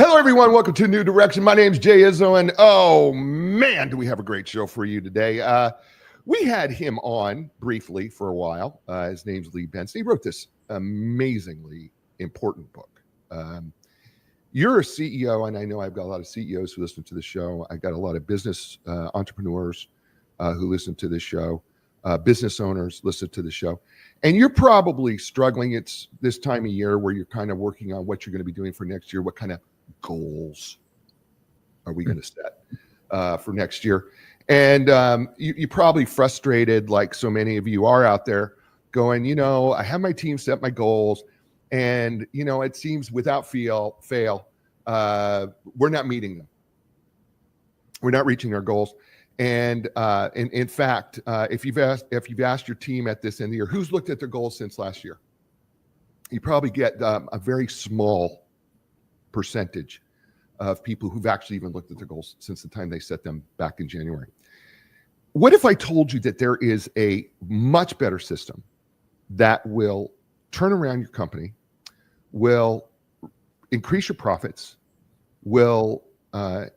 Hello, everyone. Welcome to New Direction. My name's Jay Izzo, and oh man, do we have a great show for you today. We had him on briefly for a while. His name's Lee Benson. He wrote this amazingly important book. You're a CEO, and I know I've got a lot of CEOs who listen to the show. I've got a lot of business entrepreneurs who listen to the show. Business owners listen to the show. And you're probably struggling. It's this time of year where you're kind of working on what you're going to be doing for next year. What kind of goals are we going to set for next year? And you're probably frustrated, like so many of you are out there, going, I have my team set my goals, and it seems without fail, we're not meeting them. We're not reaching our goals. And in fact, if you've asked your team at this end of the year, who's looked at their goals since last year, you probably get a very small percentage of people who've actually even looked at their goals since the time they set them back in January. What if I told you that there is a much better system that will turn around your company, will increase your profits, will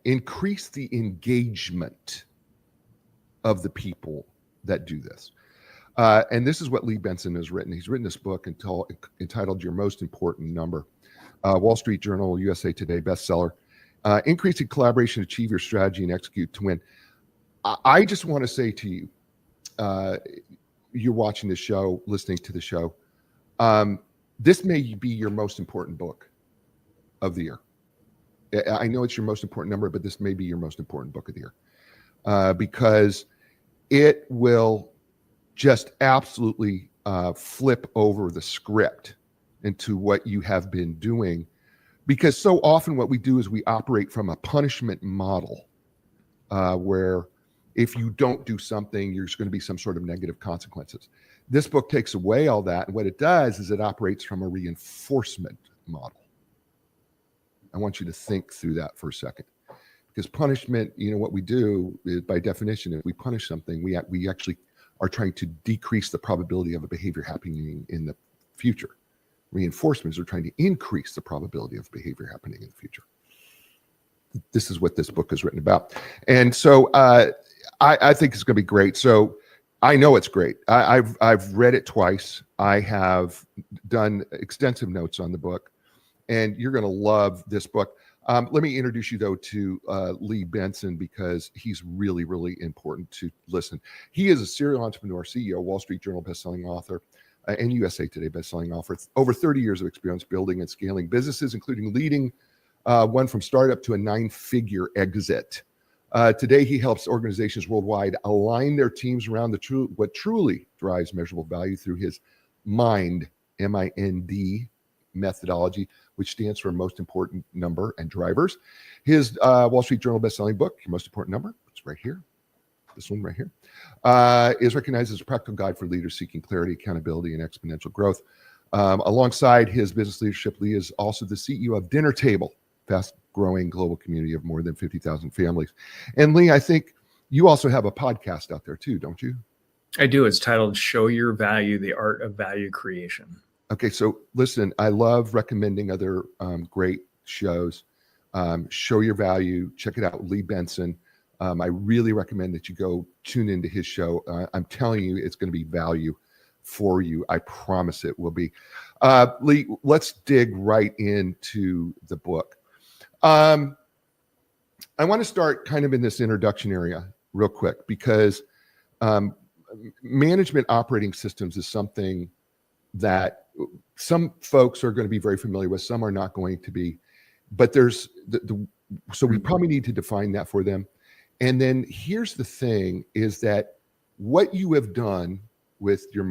increase the engagement of the people that do this? And this is what Lee Benson has written. He's written this book entitled Your Most Important Number. Wall Street Journal, USA Today bestseller. Increasing collaboration, achieve your strategy, and execute to win. I just want to say to you, you're watching the show, listening to the show, this may be your most important book of the year. I know it's your most important number, but this may be your most important book of the year. Because it will just absolutely flip over the script into what you have been doing. Because so often what we do is we operate from a punishment model where if you don't do something, there's going to be some sort of negative consequences. This book takes away all that. And what it does is it operates from a reinforcement model. I want you to think through that for a second. Because punishment, what we do is, by definition, if we punish something, we actually are trying to decrease the probability of a behavior happening in the future. Reinforcements are trying to increase the probability of behavior happening in the future. This is what this book is written about. And so I think it's going to be great. So I know it's great. I've read it twice. I have done extensive notes on the book, and you're going to love this book. Let me introduce you, though, to Lee Benson, because he's really, really important to listen. He is a serial entrepreneur, CEO, Wall Street Journal bestselling author, and USA Today bestselling author. Over 30 years of experience building and scaling businesses, including leading one from startup to a 9-figure exit. Today, he helps organizations worldwide align their teams around what truly drives measurable value through his MIND, M-I-N-D, methodology, which stands for Most Important Number and Drivers. His Wall Street Journal bestselling book, Your Most Important Number, it's right here. This one right here, is recognized as a practical guide for leaders seeking clarity, accountability, and exponential growth. Alongside his business leadership, Lee is also the CEO of Dinner Table, fast-growing global community of more than 50,000 families. And Lee, I think you also have a podcast out there too, don't you? I do. It's titled Show Your Value, The Art of Value Creation. Okay, so listen, I love recommending other great shows. Show Your Value, check it out, Lee Benson. I really recommend that you go tune into his show. I'm telling you, it's going to be value for you. I promise it will be. Lee, let's dig right into the book. I want to start kind of in this introduction area real quick, because management operating systems is something that some folks are going to be very familiar with, some are not going to be, but there's so we probably need to define that for them. And then here's the thing, is that what you have done with your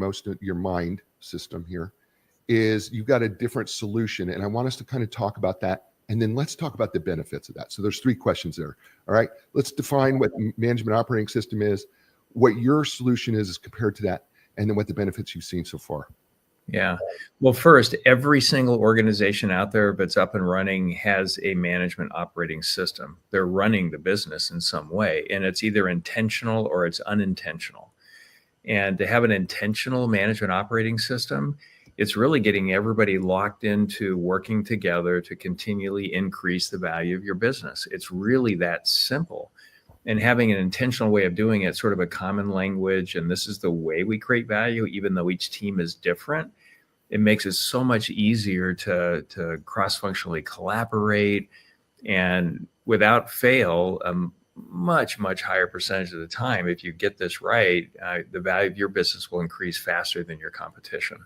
mind system here is you've got a different solution. And I want us to kind of talk about that. And then let's talk about the benefits of that. So there's 3 questions there. All right. Let's define what management operating system is, what your solution is compared to that, and then what the benefits you've seen so far. Yeah. Well, first, every single organization out there that's up and running has a management operating system. They're running the business in some way, and it's either intentional or it's unintentional. And to have an intentional management operating system, It's really getting everybody locked into working together to continually increase the value of your business. It's really that simple. And having an intentional way of doing it, sort of a common language, and this is the way we create value, even though each team is different, it makes it so much easier to cross-functionally collaborate, and without fail, much, much higher percentage of the time, if you get this right, the value of your business will increase faster than your competition.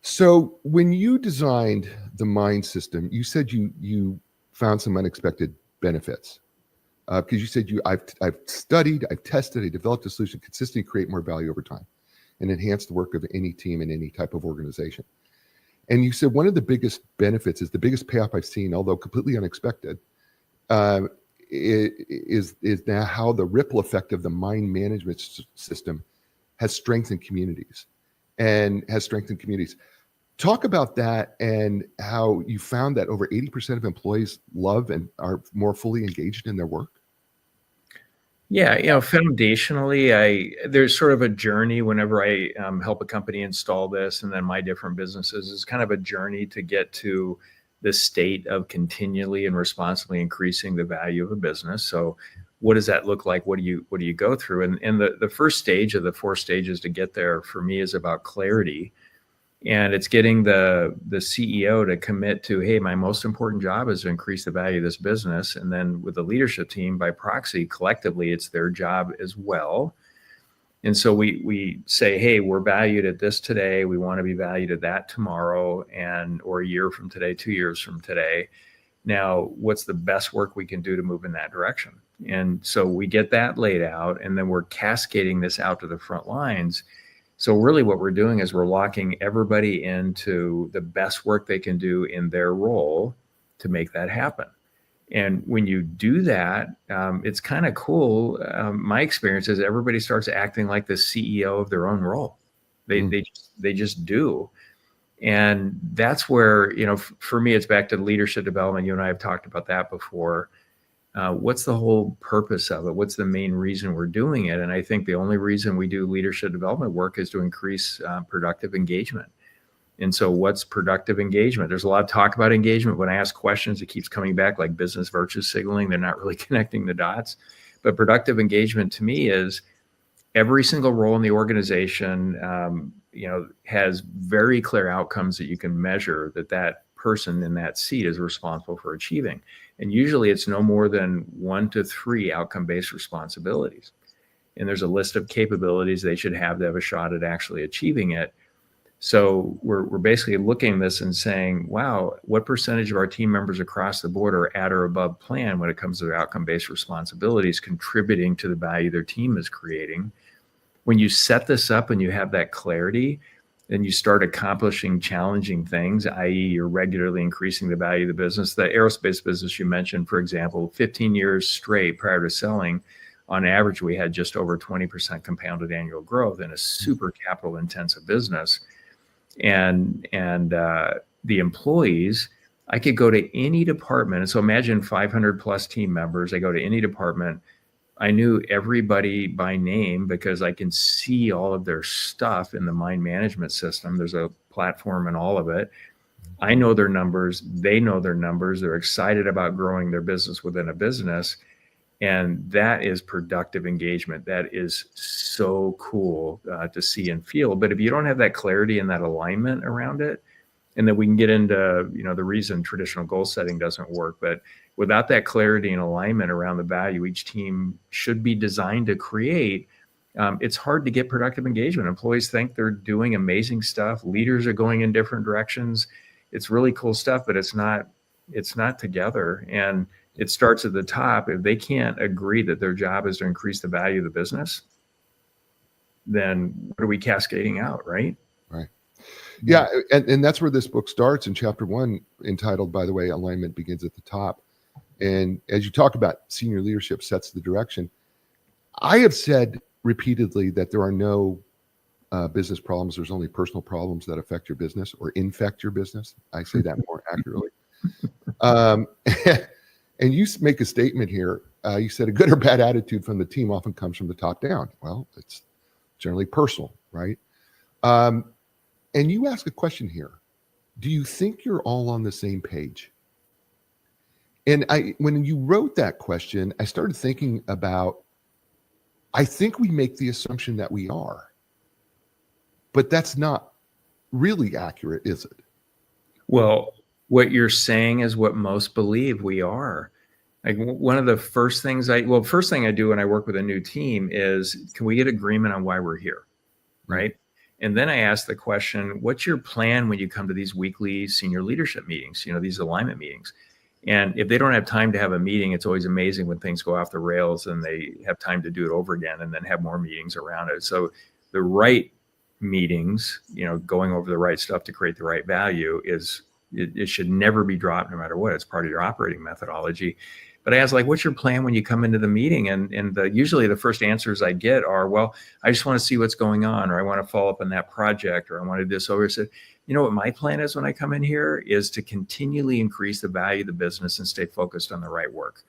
So when you designed the mind system, you said you found some unexpected benefits. Because you said I've studied, I've tested, I developed a solution consistently create more value over time and enhance the work of any team in any type of organization. And you said one of the biggest benefits is the biggest payoff I've seen, although completely unexpected, is now how the ripple effect of the mind management system has strengthened communities. Talk about that and how you found that over 80% of employees love and are more fully engaged in their work. Yeah, foundationally, there's sort of a journey whenever I help a company install this, and then my different businesses is kind of a journey to get to the state of continually and responsibly increasing the value of a business. So what does that look like? What do you go through? And the first stage of the 4 stages to get there for me is about clarity. And it's getting the CEO to commit to, hey, my most important job is to increase the value of this business. And then with the leadership team, by proxy, collectively, it's their job as well. And so we say, hey, we're valued at this today. We want to be valued at that tomorrow, or a year from today, 2 years from today. Now, what's the best work we can do to move in that direction? And so we get that laid out, and then we're cascading this out to the front lines. So really what we're doing is we're locking everybody into the best work they can do in their role to make that happen. And when you do that, it's kind of cool. My experience is everybody starts acting like the CEO of their own role. They just do. And that's where, for me, it's back to leadership development. You and I have talked about that before. What's the whole purpose of it? What's the main reason we're doing it? And I think the only reason we do leadership development work is to increase productive engagement. And so what's productive engagement? There's a lot of talk about engagement. When I ask questions, it keeps coming back like business virtue signaling. They're not really connecting the dots. But productive engagement to me is every single role in the organization, has very clear outcomes that you can measure that person in that seat is responsible for achieving. And usually it's no more than 1 to 3 outcome-based responsibilities. And there's a list of capabilities they should have to have a shot at actually achieving it. So we're basically looking at this and saying, wow, what percentage of our team members across the board are at or above plan when it comes to their outcome-based responsibilities, contributing to the value their team is creating? When you set this up and you have that clarity, then you start accomplishing challenging things, i.e. you're regularly increasing the value of the business. The aerospace business you mentioned, for example, 15 years straight prior to selling, on average, we had just over 20% compounded annual growth in a super capital intensive business. And the employees, I could go to any department. And so imagine 500 plus team members. I go to any department. I knew everybody by name because I can see all of their stuff in the mind management system. There's a platform in all of it. I know their numbers. They know their numbers. They're excited about growing their business within a business. And that is productive engagement. That is so cool to see and feel. But if you don't have that clarity and that alignment around it, and then we can get into, the reason traditional goal setting doesn't work, but without that clarity and alignment around the value each team should be designed to create, it's hard to get productive engagement. Employees think they're doing amazing stuff. Leaders are going in different directions. It's really cool stuff, but it's not together. And it starts at the top. If they can't agree that their job is to increase the value of the business, then what are we cascading out, right? Right. Yeah. And that's where this book starts in chapter 1, entitled, by the way, Alignment Begins at the Top. And as you talk about senior leadership sets the direction, I have said repeatedly that there are no business problems. There's only personal problems that affect your business or infect your business. I say that more accurately. And you make a statement here. You said a good or bad attitude from the team often comes from the top down. Well, it's generally personal, right? And you ask a question here. Do you think you're all on the same page? And when you wrote that question, I started thinking about, I think we make the assumption that we are, but that's not really accurate, is it? Well, what you're saying is what most believe we are. Like one of the first things first thing I do when I work with a new team is, can we get agreement on why we're here? Right. And then I ask the question, what's your plan when you come to these weekly senior leadership meetings, these alignment meetings? And if they don't have time to have a meeting, it's always amazing when things go off the rails and they have time to do it over again and then have more meetings around it. So the right meetings, going over the right stuff to create the right value it should never be dropped no matter what. It's part of your operating methodology. But I ask, what's your plan when you come into the meeting? And usually the first answers I get are, well, I just want to see what's going on, or I want to follow up on that project, or I want to do this over. I said, what my plan is when I come in here is to continually increase the value of the business and stay focused on the right work.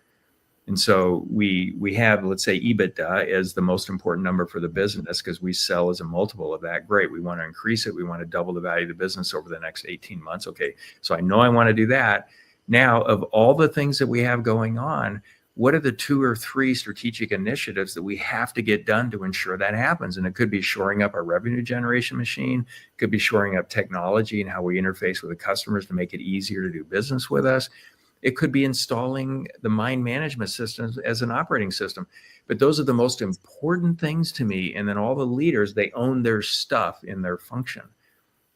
And so we have, let's say, EBITDA is the most important number for the business because we sell as a multiple of that. Great. We want to increase it. We want to double the value of the business over the next 18 months. Okay. So I know I want to do that. Now, of all the things that we have going on, what are the 2 or 3 strategic initiatives that we have to get done to ensure that happens? And it could be shoring up our revenue generation machine, it could be shoring up technology and how we interface with the customers to make it easier to do business with us. It could be installing the mind management systems as an operating system. But those are the most important things to me. And then all the leaders, they own their stuff in their function.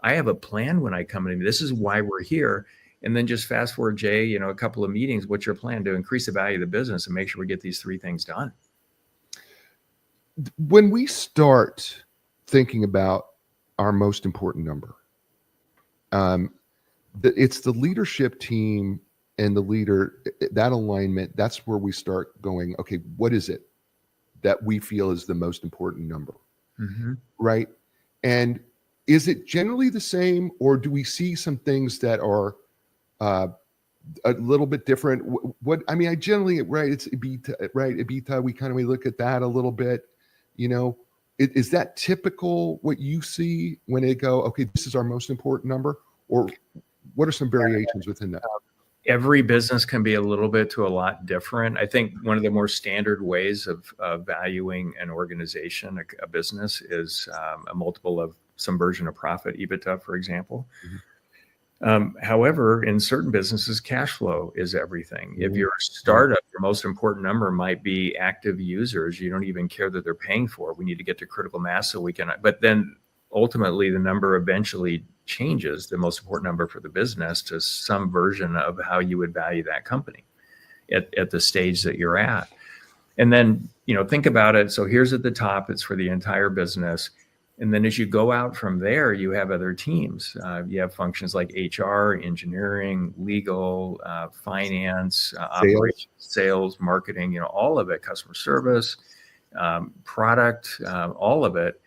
I have a plan when I come in. This is why we're here. And then just fast forward, Jay, a couple of meetings. What's your plan to increase the value of the business and make sure we get these 3 things done? When we start thinking about our most important number, it's the leadership team and the leader, that alignment, that's where we start going, okay, what is it that we feel is the most important number? Mm-hmm. Right? And is it generally the same, or do we see some things that are a little bit different? I generally, right, it's EBITDA, right? EBITDA, we look at that a little bit, is that typical what you see when they go, okay, this is our most important number, or what are some variations within that? Every business can be a little bit to a lot different. I think one of the more standard ways of valuing an organization, a business, is a multiple of some version of profit, EBITDA, for example. Mm-hmm. However, in certain businesses, cash flow is everything. Mm-hmm. If you're a startup, your most important number might be active users. You don't even care that they're paying for it. We need to get to critical mass so we can, but then ultimately the number eventually changes, the most important number for the business, to some version of how you would value that company at the stage that you're at. And then, think about it. So here's at the top, it's for the entire business. And then as you go out from there, you have other teams. You have functions like HR, engineering, legal, finance, operations, sales, marketing, all of it, customer service, product, all of it.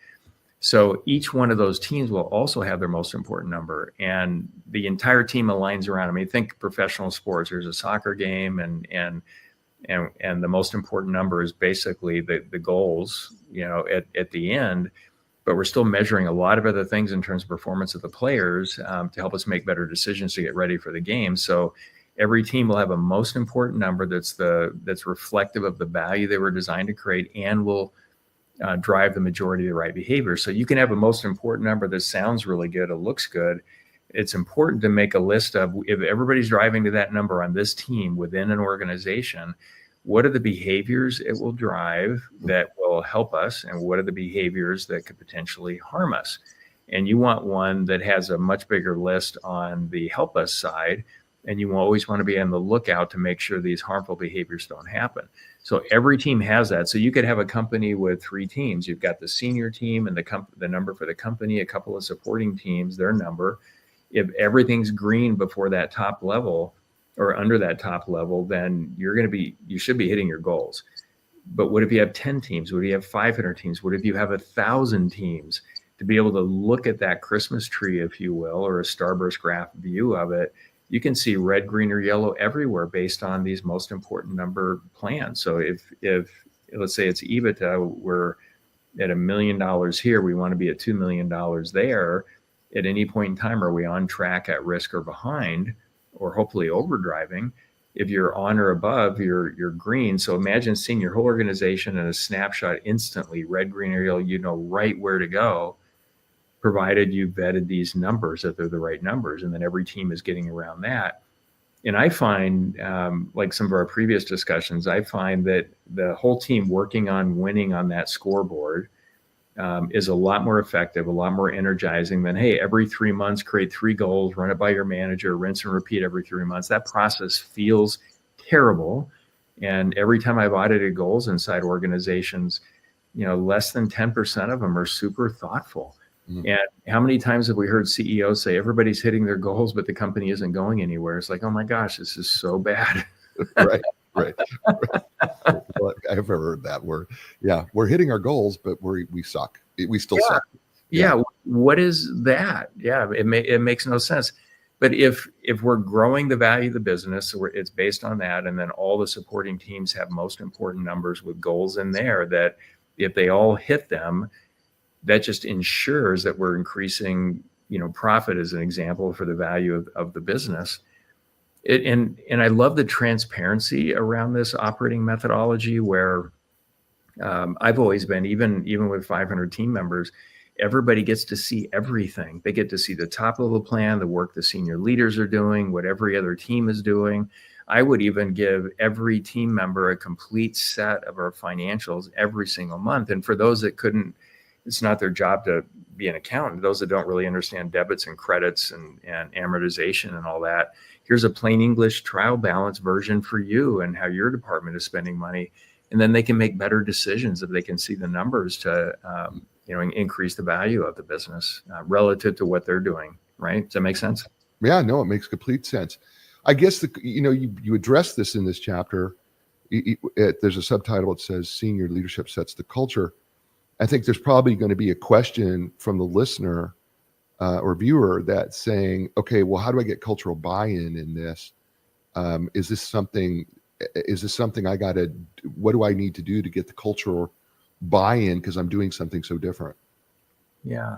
So each one of those teams will also have their most important number, and the entire team aligns around. Think professional sports. There's a soccer game, and the most important number is basically the goals, at the end. But we're still measuring a lot of other things in terms of performance of the players to help us make better decisions to get ready for the game. So every team will have a most important number that's reflective of the value they were designed to create, and will drive the majority of the right behavior. So you can have a most important number that sounds really good, it looks good. It's important to make a list of, if everybody's driving to that number on this team within an organization, what are the behaviors it will drive that will help us, and what are the behaviors that could potentially harm us? And you want one that has a much bigger list on the help us side, and you always want to be on the lookout to make sure these harmful behaviors don't happen. So every team has that. So you could have a company with 3 teams. You've got the senior team and the number for the company, a couple of supporting teams, their number. If everything's green before that top level or under that top level, then you should be hitting your goals. But what if you have 10 teams? What if you have 500 teams? What if you have 1,000 teams? To be able to look at that Christmas tree, if you will, or a starburst graph view of it, you can see red, green, or yellow everywhere based on these most important number plans. So if let's say it's EBITDA, we're at $1 million here, we want to be at $2 million there. at any point in time, are we on track, at risk, or behind, or hopefully overdriving? If you're on or above, you're green. So imagine seeing your whole organization in a snapshot instantly, red, green, or yellow, you know right where to go, provided you vetted these numbers, that they're the right numbers. And then every team is getting around that. And I find, like some of our previous discussions, I find that the whole team working on winning on that scoreboard is a lot more effective, a lot more energizing than, hey, every 3 months, create 3 goals, run it by your manager, rinse and repeat every 3 months. That process feels terrible. And every time I've audited goals inside organizations, less than 10% of them are super thoughtful. Mm-hmm. And how many times have we heard CEOs say everybody's hitting their goals, but the company isn't going anywhere? It's like, oh my gosh, this is so bad. Right. Well, I've ever heard that. We're hitting our goals, but we suck. We still suck. Yeah. What is that? Yeah, it makes no sense. But if we're growing the value of the business, so it's based on that, and then all the supporting teams have most important numbers with goals in there, that if they all hit them, that just ensures that we're increasing, profit as an example for the value of the business. And I love the transparency around this operating methodology, where I've always been, even with 500 team members, everybody gets to see everything. They get to see the top level plan, the work the senior leaders are doing, what every other team is doing. I would even give every team member a complete set of our financials every single month. And for those that couldn't, it's not their job to be an accountant, those that don't really understand debits and credits and amortization and all that, here's a plain English trial balance version for you and how your department is spending money. And then they can make better decisions if they can see the numbers to increase the value of the business relative to what they're doing. Right? Does that make sense? Yeah, no, it makes complete sense. I guess you address this in this chapter. There's a subtitle that says "Senior Leadership Sets the Culture." I think there's probably going to be a question from the listener or viewer that's saying, "Okay, well, how do I get cultural buy-in in this? Is this something I got to? What do I need to do to get the cultural buy-in because I'm doing something so different?" Yeah.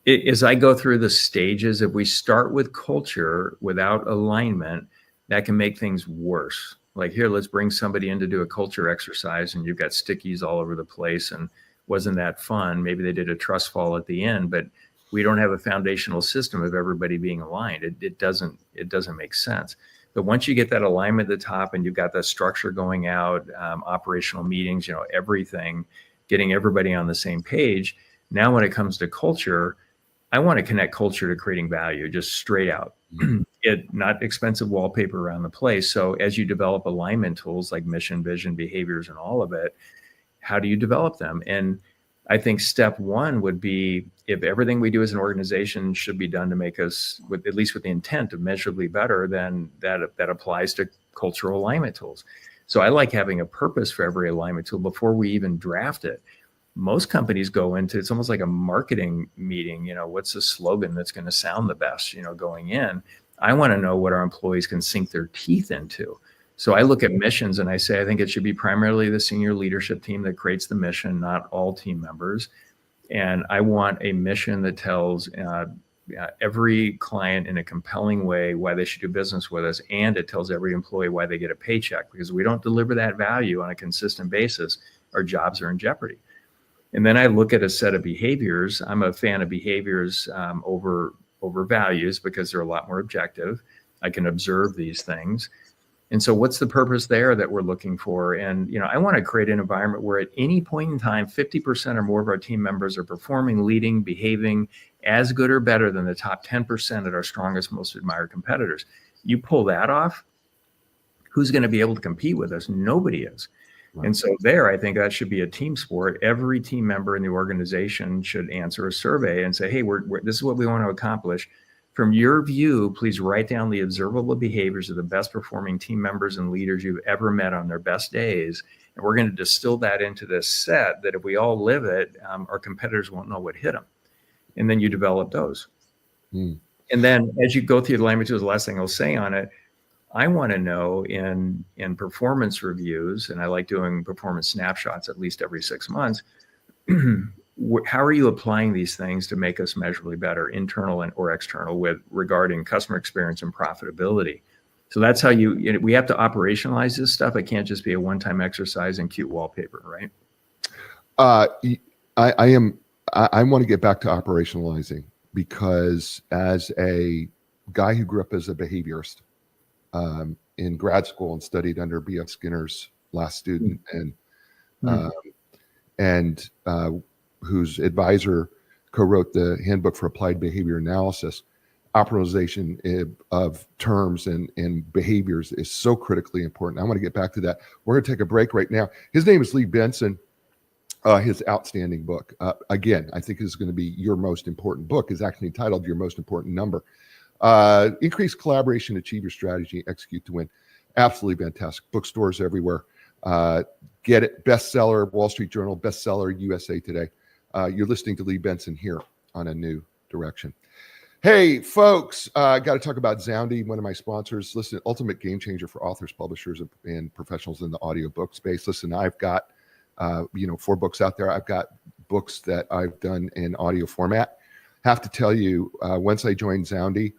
As I go through the stages, if we start with culture without alignment, that can make things worse. Like, here, let's bring somebody in to do a culture exercise, and you've got stickies all over the place, and wasn't that fun? Maybe they did a trust fall at the end, but we don't have a foundational system of everybody being aligned. It doesn't make sense. But once you get that alignment at the top, and you've got the structure going out, operational meetings, everything, getting everybody on the same page. Now, when it comes to culture, I want to connect culture to creating value, just straight out. Not expensive wallpaper around the place. So as you develop alignment tools like mission, vision, behaviors, and all of it, how do you develop them? And I think step one would be, if everything we do as an organization should be done to make us, at least with the intent of measurably better, then that applies to cultural alignment tools. So I like having a purpose for every alignment tool before we even draft it. Most companies go into, it's almost like a marketing meeting. What's the slogan that's going to sound the best, going in? I want to know what our employees can sink their teeth into. So I look at missions and I say, I think it should be primarily the senior leadership team that creates the mission, not all team members. And I want a mission that tells every client in a compelling way why they should do business with us. And it tells every employee why they get a paycheck, because if we don't deliver that value on a consistent basis, our jobs are in jeopardy. And then I look at a set of behaviors. I'm a fan of behaviors over values because they're a lot more objective. I can observe these things. And so what's the purpose there that we're looking for? And, I want to create an environment where at any point in time, 50% or more of our team members are performing, leading, behaving as good or better than the top 10% at our strongest, most admired competitors. You pull that off, who's going to be able to compete with us? Nobody is. Right. And so I think that should be a team sport. Every team member in the organization should answer a survey and say, hey, this is what we want to accomplish. From your view, please write down the observable behaviors of the best performing team members and leaders you've ever met on their best days. And we're going to distill that into this set that if we all live it, our competitors won't know what hit them. And then you develop those. And then as you go through the language, the last thing I'll say on it, I want to know in performance reviews, and I like doing performance snapshots at least every 6 months, how are you applying these things to make us measurably better, internal or external, with regarding customer experience and profitability? So that's how we have to operationalize this stuff. It can't just be a one-time exercise and cute wallpaper, right? I want to get back to operationalizing, because as a guy who grew up as a behaviorist in grad school and studied under B.F. Skinner's last student, and whose advisor co-wrote the Handbook for Applied Behavior Analysis, operationalization of terms and behaviors is so critically important. I want to get back to that. We're going to take a break right now. His name is Lee Benson. His outstanding book, again, I think is going to be your most important book, is actually entitled Your Most Important Number. Increase collaboration, achieve your strategy, execute to win. Absolutely fantastic. Bookstores everywhere. Get it. Bestseller, Wall Street Journal, bestseller, USA Today. You're listening to Lee Benson here on A New Direction. Hey, folks, got to talk about Zoundy, one of my sponsors. Listen, ultimate game changer for authors, publishers, and professionals in the audiobook space. Listen, I've got 4 books out there. I've got books that I've done in audio format. Have to tell you, once I joined Zoundy,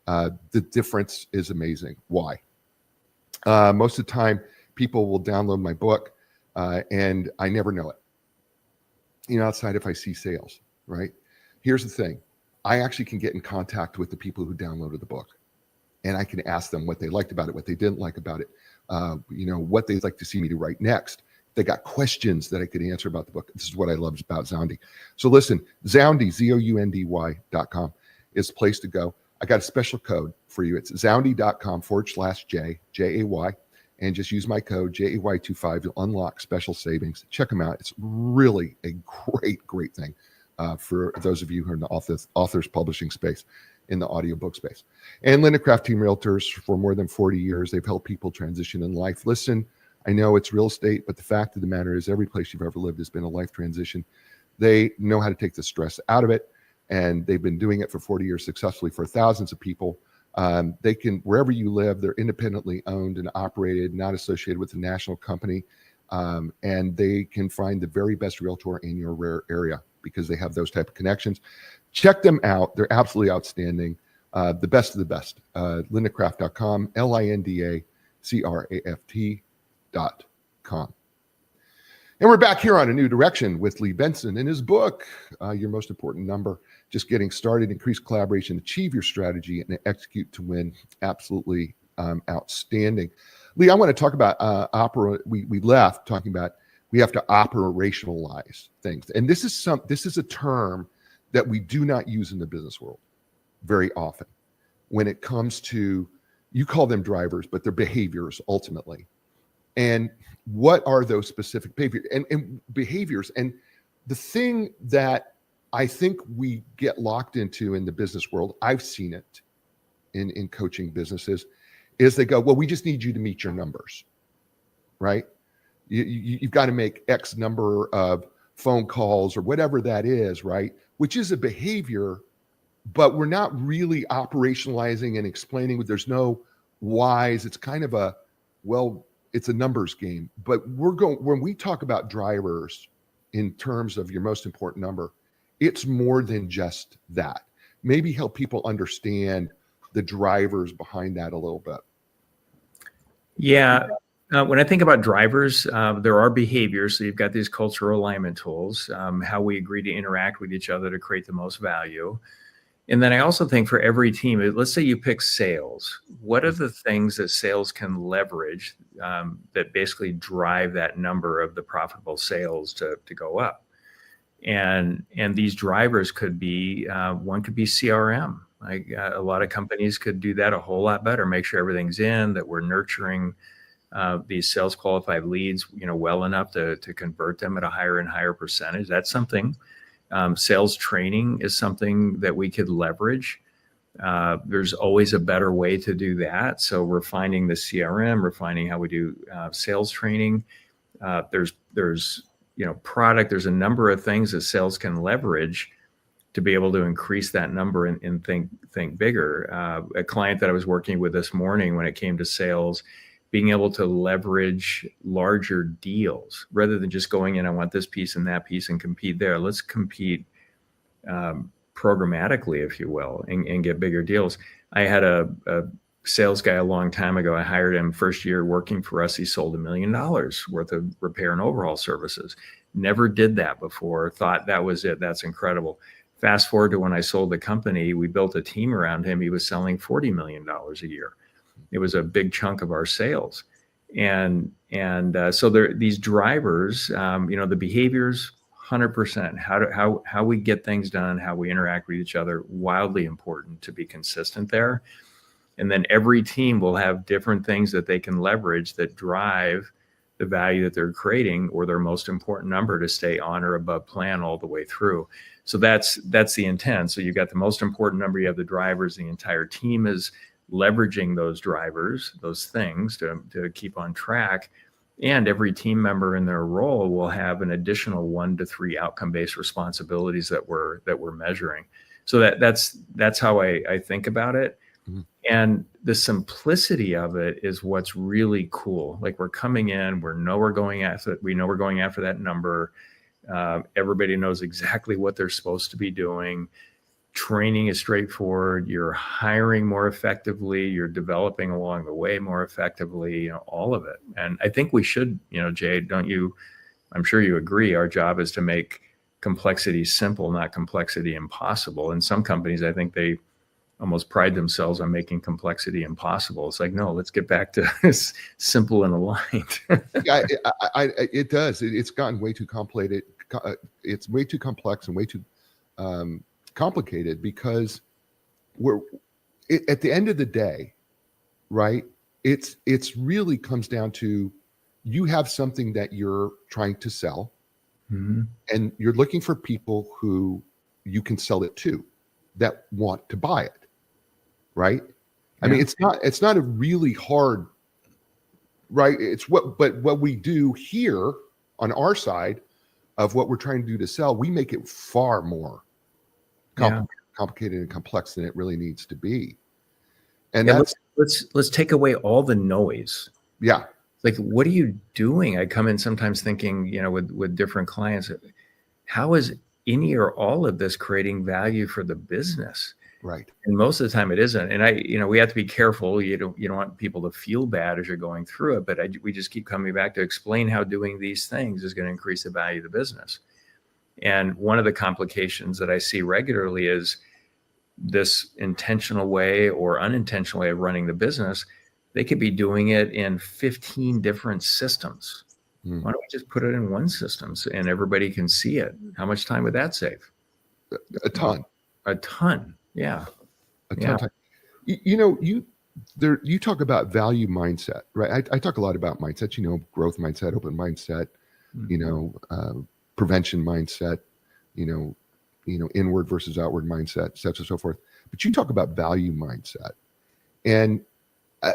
the difference is amazing. Why? Most of the time, people will download my book, and I never know it. Outside if I see sales, right? Here's the thing. I actually can get in contact with the people who downloaded the book, and I can ask them what they liked about it, what they didn't like about it, what they'd like to see me to write next. They got questions that I could answer about the book. This is what I love about Zoundy. So listen, Zoundy, ZOUNDY.com is the place to go. I got a special code for you. It's zoundy.com/J, J-A-Y, and just use my code JAY25. You'll unlock special savings. Check them out. It's really a great thing for those of you who are in the authors publishing space, in the audiobook space. And Linda Craft Team Realtors, for more than 40 years, they've helped people transition in life. Listen, I know it's real estate, but the fact of the matter is every place you've ever lived has been a life transition. They know how to take the stress out of it, and they've been doing it for 40 years successfully for thousands of people. They can, wherever you live, they're independently owned and operated, not associated with a national company, and they can find the very best realtor in your rare area because they have those type of connections. Check them out. They're absolutely outstanding. The best of the best. LindaCraft.com, LindaCraft.com. And we're back here on A New Direction with Lee Benson in his book, Your Most Important Number. Just getting started, increase collaboration, achieve your strategy, and execute to win. Absolutely outstanding. Lee, I want to talk about we left talking about we have to operationalize things. And this is a term that we do not use in the business world very often when it comes to, you call them drivers, but they're behaviors ultimately. And what are those specific behaviors? And the thing that I think we get locked into in the business world, I've seen it in coaching businesses, is they go, well, we just need you to meet your numbers, right? You've got to make X number of phone calls or whatever that is, right? Which is a behavior, but we're not really operationalizing and explaining. There's no whys. It's kind of it's a numbers game. But when we talk about drivers in terms of your most important number, it's more than just that. Maybe help people understand the drivers behind that a little bit. Yeah. When I think about drivers, there are behaviors. So you've got these cultural alignment tools, how we agree to interact with each other to create the most value. And then I also think for every team, let's say you pick sales, what are the things that sales can leverage that basically drive that number of the profitable sales to go up? And these drivers could be, one could be CRM. Like a lot of companies could do that a whole lot better, make sure everything's in, that we're nurturing these sales qualified leads, well enough to convert them at a higher and higher percentage. That's something. Sales training is something that we could leverage. There's always a better way to do that. So refining the CRM, refining how we do sales training. There's product. There's a number of things that sales can leverage to be able to increase that number and think bigger. A client that I was working with this morning, when it came to sales, being able to leverage larger deals rather than just going in, I want this piece and that piece and compete there. Let's compete programmatically, if you will, and get bigger deals. I had a sales guy a long time ago. I hired him first year working for us. He sold $1 million worth of repair and overhaul services. Never did that before. Thought that was it. That's incredible. Fast forward to when I sold the company, we built a team around him. He was selling $40 million a year. It was a big chunk of our sales. And so there, these drivers, the behaviors, 100%, how we get things done, how we interact with each other, wildly important to be consistent there. And then every team will have different things that they can leverage that drive the value that they're creating, or their most important number, to stay on or above plan all the way through. So that's the intent. So you've got the most important number, you have the drivers, the entire team is leveraging those drivers, those things to keep on track. And every team member in their role will have an additional 1 to 3 outcome-based responsibilities that we're measuring. So that's how I think about it. Mm-hmm. And the simplicity of it is what's really cool. Like, we're coming in, we know we're going after that number. Everybody knows exactly what they're supposed to be doing. Training is straightforward. You're hiring more effectively. You're developing along the way more effectively, all of it. And I think we should, Jay, don't you? I'm sure you agree. Our job is to make complexity simple, not complexity impossible. And some companies, I think they almost pride themselves on making complexity impossible. It's like, no, let's get back to simple and aligned. Yeah, it does. It's gotten way too complicated. It's way too complex and way too complicated, because at the end of the day, right? It's really comes down to, you have something that you're trying to sell, mm-hmm. and you're looking for people who you can sell it to, that want to buy it, right? Yeah. I mean, it's not a really hard, right? But what we do here on our side of what we're trying to do to sell, we make it far more complicated and complex than it really needs to be. And let's take away all the noise. Yeah. Like, what are you doing? I come in sometimes thinking, with different clients, how is any or all of this creating value for the business? Right. And most of the time it isn't. And we have to be careful. You don't want people to feel bad as you're going through it, but we just keep coming back to explain how doing these things is going to increase the value of the business. And one of the complications that I see regularly is this intentional way or unintentional way of running the business. They could be doing it in 15 different systems. Why don't we just put it in one system and everybody can see it? How much time would that save? A ton. A ton. Yeah. A ton of time. You talk about value mindset, right? I talk a lot about mindset, growth mindset, open mindset, prevention mindset, inward versus outward mindset, such and so forth. But you talk about value mindset, and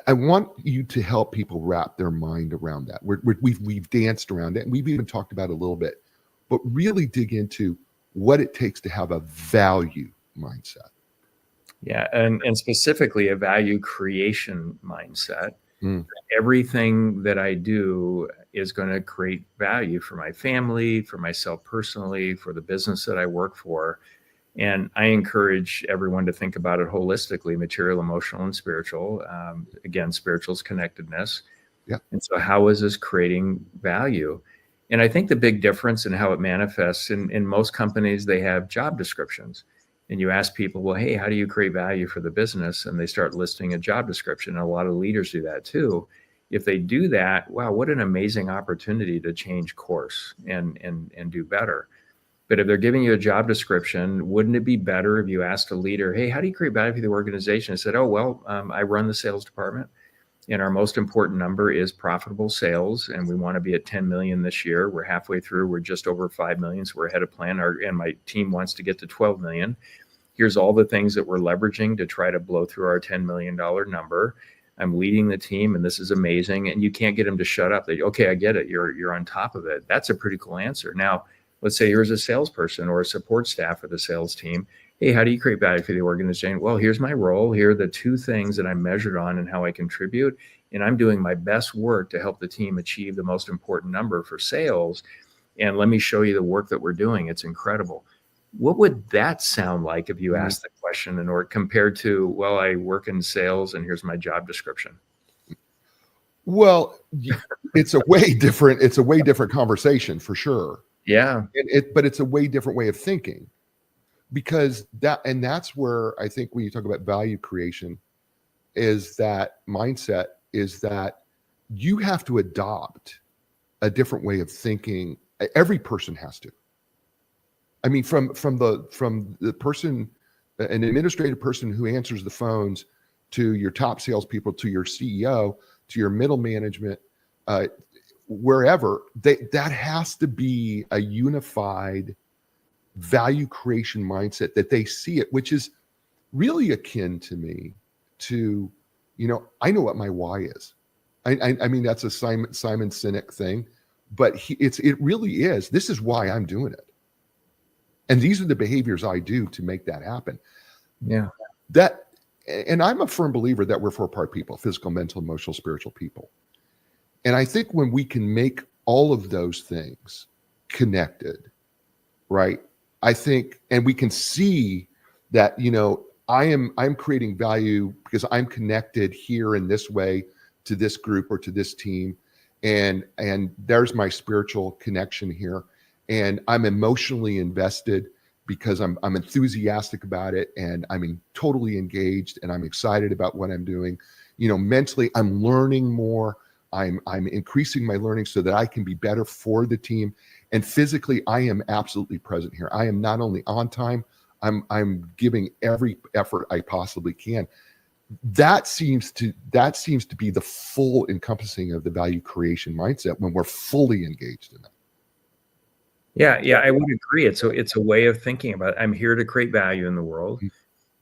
I want you to help people wrap their mind around that. We've danced around it, and we've even talked about it a little bit, but really dig into what it takes to have a value mindset. Yeah, and specifically a value creation mindset. Everything that I do is going to create value for my family, for myself personally, for the business that I work for. And I encourage everyone to think about it holistically: material, emotional, and spiritual. Again, spiritual's connectedness. Yeah. And so how is this creating value? And I think the big difference in how it manifests in most companies, they have job descriptions. And you ask people, well, hey, how do you create value for the business? And they start listing a job description. And a lot of leaders do that too. If they do that, wow, what an amazing opportunity to change course and do better. But if they're giving you a job description, wouldn't it be better if you asked a leader, hey, how do you create value for the organization? And said, oh, well, I run the sales department, and our most important number is profitable sales. And we want to be at 10 million this year. We're halfway through. We're just over 5 million. So we're ahead of plan. And my team wants to get to 12 million. Here's all the things that we're leveraging to try to blow through our $10 million number. I'm leading the team, and this is amazing. And you can't get them to shut up. Okay, I get it. You're on top of it. That's a pretty cool answer. Now, let's say here's a salesperson or a support staff for the sales team. hey, how do you create value for the organization? Well, here's my role. Here are the two things that I'm measured on and how I contribute. And I'm doing my best work to help the team achieve the most important number for sales. And let me show you the work that we're doing. It's incredible. What would that sound like if you asked the question, or compared to, well, I work in sales and here's my job description? Well, it's a way different. It's a way different conversation for sure. Yeah. But it's a way different way of thinking, because that's where I think when you talk about value creation, is that mindset is that you have to adopt a different way of thinking. Every person has to. I mean, from the person, an administrative person who answers the phones, to your top salespeople, to your CEO, to your middle management, wherever, that has to be a unified value creation mindset, that they see it, which is really akin to me to, I know what my why is. I mean, that's a Simon Sinek thing, but it really is. This is why I'm doing it. And these are the behaviors I do to make that happen. Yeah. And I'm a firm believer that we're four-part people: physical, mental, emotional, spiritual people. And I think when we can make all of those things connected, right? I think, and we can see that, I'm creating value because I'm connected here in this way to this group or to this team. And there's my spiritual connection here. And I'm emotionally invested because I'm enthusiastic about it, and I'm totally engaged, and I'm excited about what I'm doing. Mentally, I'm learning more. I'm increasing my learning so that I can be better for the team. And physically, I am absolutely present here. I am not only on time, I'm giving every effort I possibly can. That seems to be the full encompassing of the value creation mindset when we're fully engaged in it. Yeah, I would agree. It's a way of thinking about it. I'm here to create value in the world.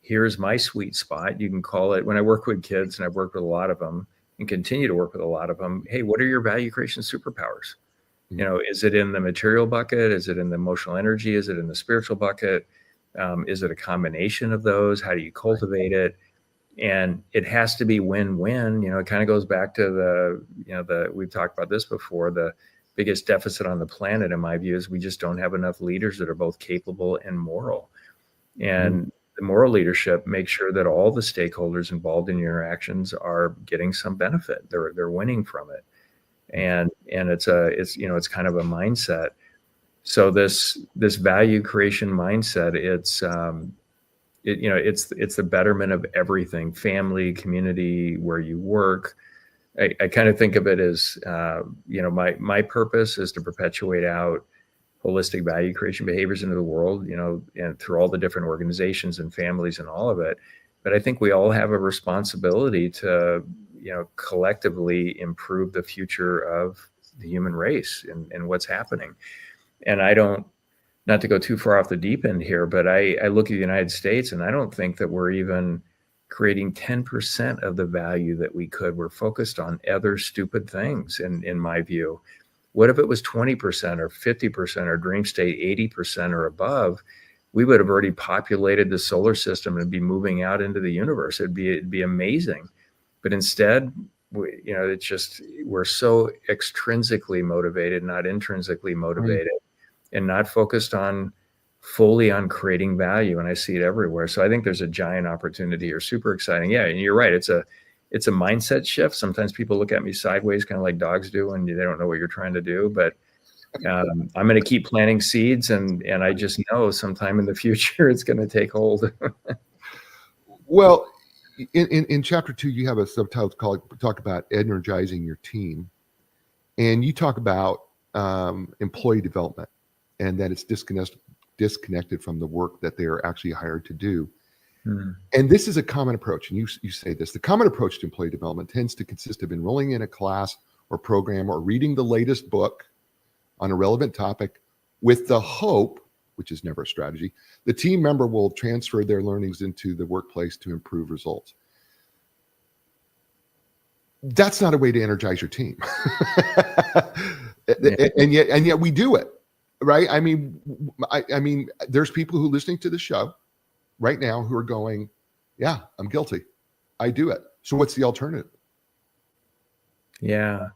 Here's my sweet spot. You can call it, when I work with kids, and I've worked with a lot of them and continue to work with a lot of them, hey, what are your value creation superpowers? Is it in the material bucket? Is it in the emotional energy? Is it in the spiritual bucket? Is it a combination of those? How do you cultivate it? And it has to be win-win. It kind of goes back to we've talked about this before, the biggest deficit on the planet, in my view, is we just don't have enough leaders that are both capable and moral. And the moral leadership makes sure that all the stakeholders involved in your interactions are getting some benefit. They're winning from it. And it's kind of a mindset. So this value creation mindset, it's the betterment of everything: family, community, where you work. I kind of think of it as, my purpose is to perpetuate out holistic value creation behaviors into the world, and through all the different organizations and families and all of it. But I think we all have a responsibility to, collectively improve the future of the human race and what's happening. And not to go too far off the deep end here, but I look at the United States, and I don't think that we're even creating 10% of the value that we could. We're focused on other stupid things, in my view. What if it was 20% or 50% or dream state 80% or above? We would have already populated the solar system and be moving out into the universe. It'd be amazing. But instead, we're so extrinsically motivated, not intrinsically motivated, and not focused fully on creating value. And I see it everywhere. So I think there's a giant opportunity here. Super exciting. Yeah. And you're right. It's a mindset shift. Sometimes people look at me sideways, kind of like dogs do, and they don't know what you're trying to do. But I'm going to keep planting seeds, and I just know sometime in the future it's going to take hold. Well, in chapter 2, you have a subtitle talk about energizing your team, and you talk about employee development, and that it's disconnected from the work that they are actually hired to do. And this is a common approach. And you say this: the common approach to employee development tends to consist of enrolling in a class or program or reading the latest book on a relevant topic with the hope, which is never a strategy, the team member will transfer their learnings into the workplace to improve results. That's not a way to energize your team. And yet we do it, right? I mean, there's people who are listening to the show right now who are going, yeah, I'm guilty. I do it. So what's the alternative? Yeah.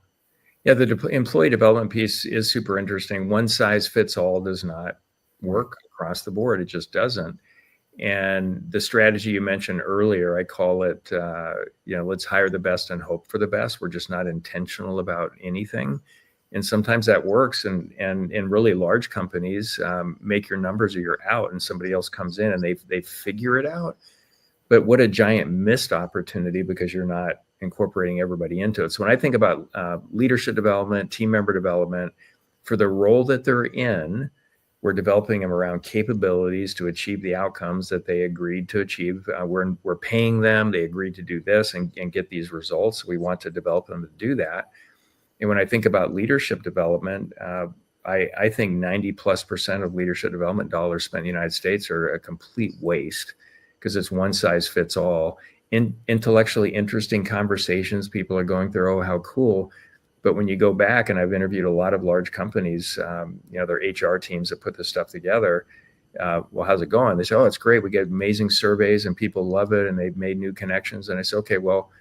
Yeah, the employee development piece is super interesting. One size fits all does not work across the board. It just doesn't. And the strategy you mentioned earlier, I call it, let's hire the best and hope for the best. We're just not intentional about anything. And sometimes that works. And in really large companies, make your numbers or you're out, and somebody else comes in and they figure it out. But what a giant missed opportunity because you're not incorporating everybody into it. So when I think about leadership development, team member development, for the role that they're in, we're developing them around capabilities to achieve the outcomes that they agreed to achieve. We're paying them. They agreed to do this and get these results. We want to develop them to do that. And when I think about leadership development, I think 90+% of leadership development dollars spent in the United States are a complete waste because it's one size fits all. Intellectually interesting conversations people are going through, oh, how cool. But when you go back, and I've interviewed a lot of large companies, their HR teams that put this stuff together. Well, how's it going? They say, oh, it's great. We get amazing surveys and people love it and they've made new connections. And I say, okay, well,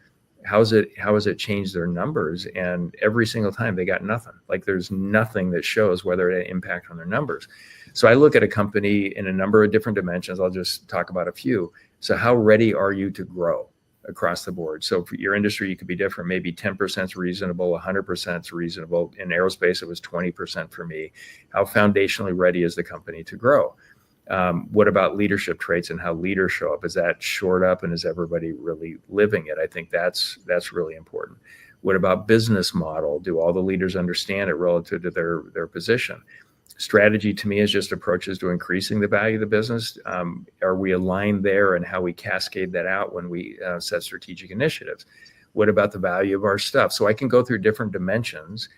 how has it changed their numbers? And every single time they got nothing. Like there's nothing that shows whether it had impact on their numbers. So I look at a company in a number of different dimensions. I'll just talk about a few. So how ready are you to grow across the board? So for your industry, you could be different. Maybe 10% is reasonable, 100% is reasonable. In aerospace, it was 20% for me. How foundationally ready is the company to grow? What about leadership traits and how leaders show up? Is that shored up and is everybody really living it? I think that's really important. What about business model? Do all the leaders understand it relative to their position? Strategy to me is just approaches to increasing the value of the business. Are we aligned there and how we cascade that out when we set strategic initiatives? What about the value of our stuff? So I can go through different dimensions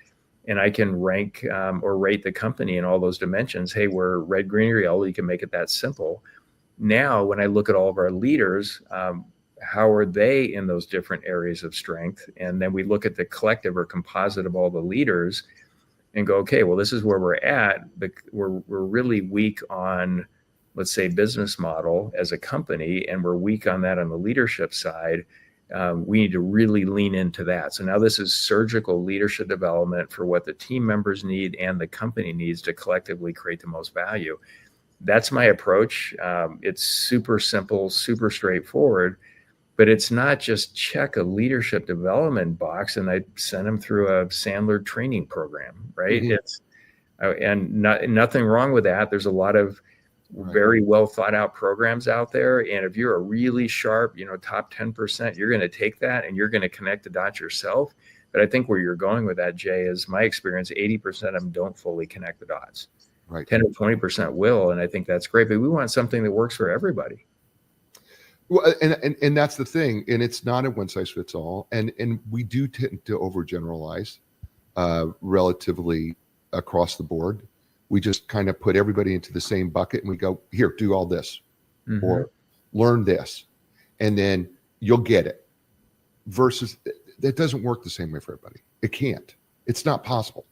and I can rank or rate the company in all those dimensions. Hey, we're red, green, or yellow. You can make it that simple. Now, when I look at all of our leaders, how are they in those different areas of strength? And then we look at the collective or composite of all the leaders and go, okay, well, this is where we're at, but we're really weak on, let's say, business model as a company, and we're weak on that on the leadership side. We need to really lean into that. So now this is surgical leadership development for what the team members need and the company needs to collectively create the most value. That's my approach. It's super simple, super straightforward, but it's not just check a leadership development box and I send them through a Sandler training program, right? Mm-hmm. Nothing wrong with that. There's a lot of very well thought out programs out there. And if you're a really sharp, top 10%, you're going to take that and you're going to connect the dots yourself. But I think where you're going with that, Jay, is my experience, 80% of them don't fully connect the dots. Right. 10 to 20% will. And I think that's great, but we want something that works for everybody. Well, and that's the thing. And it's not a one size fits all. And we do tend to overgeneralize relatively across the board. We just kind of put everybody into the same bucket and we go, here, do all this, mm-hmm. or learn this, and then you'll get it. Versus that doesn't work the same way for everybody. It can't. It's not possible.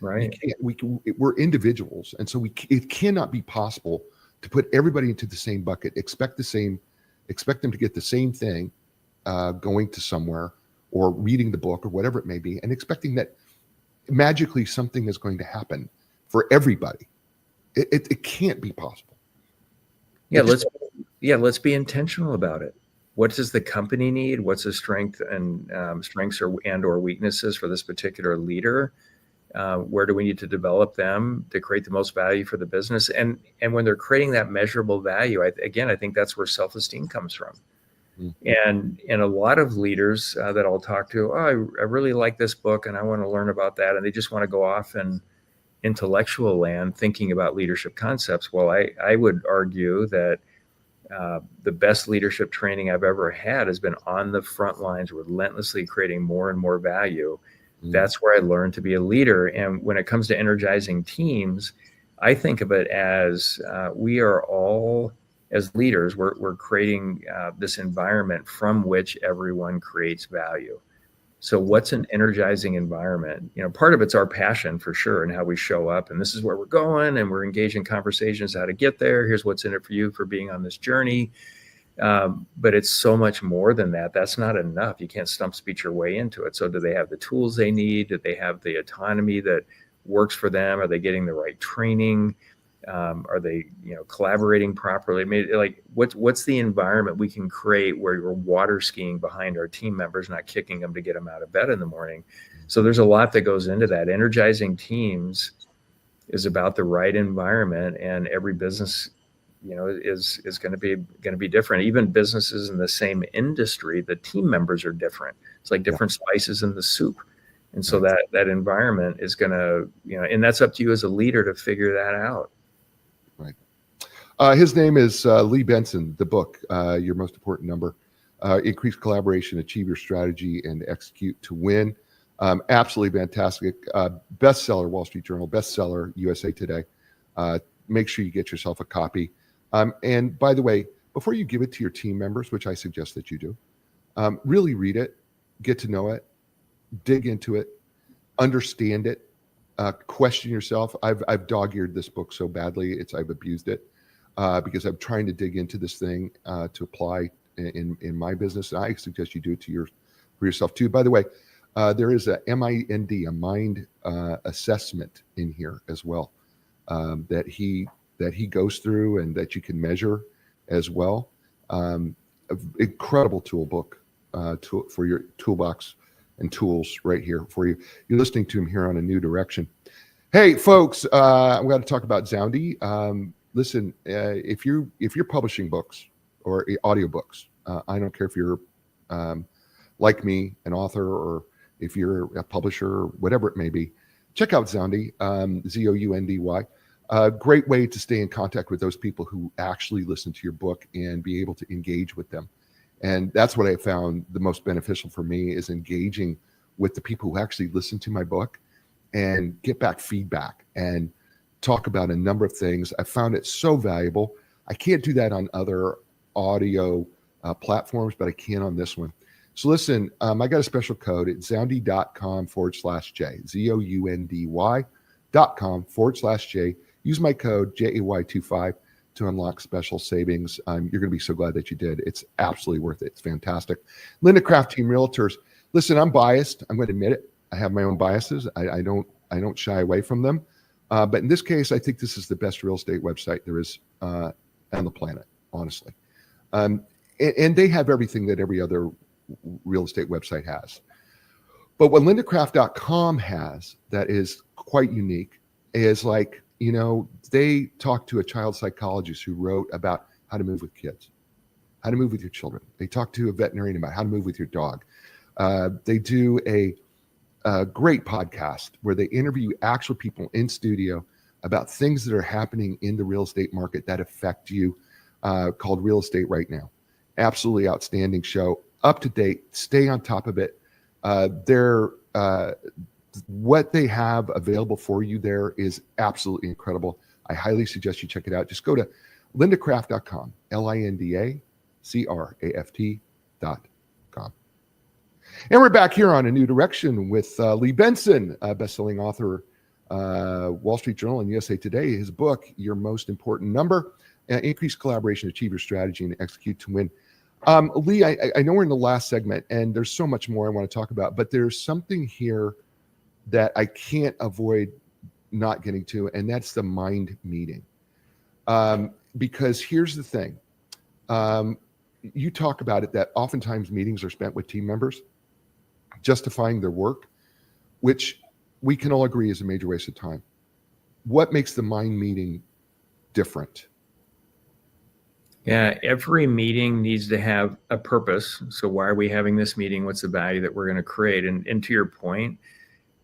Right. We're individuals. And so it cannot be possible to put everybody into the same bucket, expect them to get the same thing going to somewhere or reading the book or whatever it may be, and expecting that magically something is going to happen for everybody. It can't be possible. Yeah, let's be intentional about it. What does the company need? What's the strengths or weaknesses for this particular leader? Where do we need to develop them to create the most value for the business? And when they're creating that measurable value, I think that's where self-esteem comes from. Mm-hmm. And a lot of leaders that I'll talk to, I really like this book and I want to learn about that. And they just want to go off and intellectual land thinking about leadership concepts. Well, I would argue that the best leadership training I've ever had has been on the front lines, relentlessly creating more and more value. That's where I learned to be a leader. And when it comes to energizing teams, I think of it as we are all, as leaders, we're creating this environment from which everyone creates value. So what's an energizing environment? Part of it's our passion for sure and how we show up. And this is where we're going. And we're engaged in conversations how to get there. Here's what's in it for you for being on this journey. But it's so much more than that. That's not enough. You can't stump speech your way into it. So do they have the tools they need? Do they have the autonomy that works for them? Are they getting the right training? Are they, collaborating properly? I mean, like, what's the environment we can create where you're water skiing behind our team members, not kicking them to get them out of bed in the morning? So there's a lot that goes into that. Energizing teams is about the right environment, and every business, is going to be different. Even businesses in the same industry, the team members are different. It's like different spices in the soup. And so that environment is going to, and that's up to you as a leader to figure that out. Right. His name is Lee Benson. The book, Your Most Important Number, Increase Collaboration, Achieve Your Strategy, and Execute to Win. Absolutely fantastic. Bestseller, Wall Street Journal, bestseller, USA Today. Make sure you get yourself a copy. And by the way, before you give it to your team members, which I suggest that you do, really read it, get to know it, dig into it, understand it, question yourself. I've dog-eared this book so badly, I've abused it because I'm trying to dig into this thing to apply in my business. And I suggest you do it for yourself too. By the way, there is a MIND, a mind assessment in here as well that he goes through and that you can measure as well. Incredible tool book for your toolbox and tools right here for you. You're listening to him here on A New Direction. Hey, folks, I'm going to talk about Zoundy. Listen, if you're publishing books or audiobooks, I don't care if you're like me, an author, or if you're a publisher or whatever it may be, check out Zoundy, Zoundy. A great way to stay in contact with those people who actually listen to your book and be able to engage with them. And that's what I found the most beneficial for me, is engaging with the people who actually listen to my book and get back feedback and talk about a number of things. I found it so valuable. I can't do that on other audio platforms, but I can on this one. So listen, I got a special code at zoundy.com/J, ZOUNDY.com/J. Use my code JAY25 to unlock special savings. You're going to be so glad that you did. It's absolutely worth it. It's fantastic. Linda Craft Team Realtors. Listen, I'm biased. I'm going to admit it. I have my own biases. I don't shy away from them. But in this case, I think this is the best real estate website there is on the planet, honestly. And they have everything that every other real estate website has. But what lindacraft.com has that is quite unique is, like, they talk to a child psychologist who wrote about how to move with kids, how to move with your children. They talk to a veterinarian about how to move with your dog. They do a great podcast where they interview actual people in studio about things that are happening in the real estate market that affect you, called Real Estate Right Now. Absolutely outstanding show, up to date, stay on top of it. What they have available for you there is absolutely incredible. I highly suggest you check it out. Just go to lindacraft.com, LINDACRAFT.com. And we're back here on A New Direction with Lee Benson, best-selling author, Wall Street Journal and USA Today. His book, Your Most Important Number, Increase Collaboration, Achieve Your Strategy, and Execute to Win. Lee, I know we're in the last segment, and there's so much more I want to talk about, but there's something here that I can't avoid not getting to, and that's the mind meeting. Because here's the thing. You talk about it, that oftentimes meetings are spent with team members justifying their work, which we can all agree is a major waste of time. What makes the mind meeting different? Yeah, every meeting needs to have a purpose. So why are we having this meeting? What's the value that we're going to create? And to your point,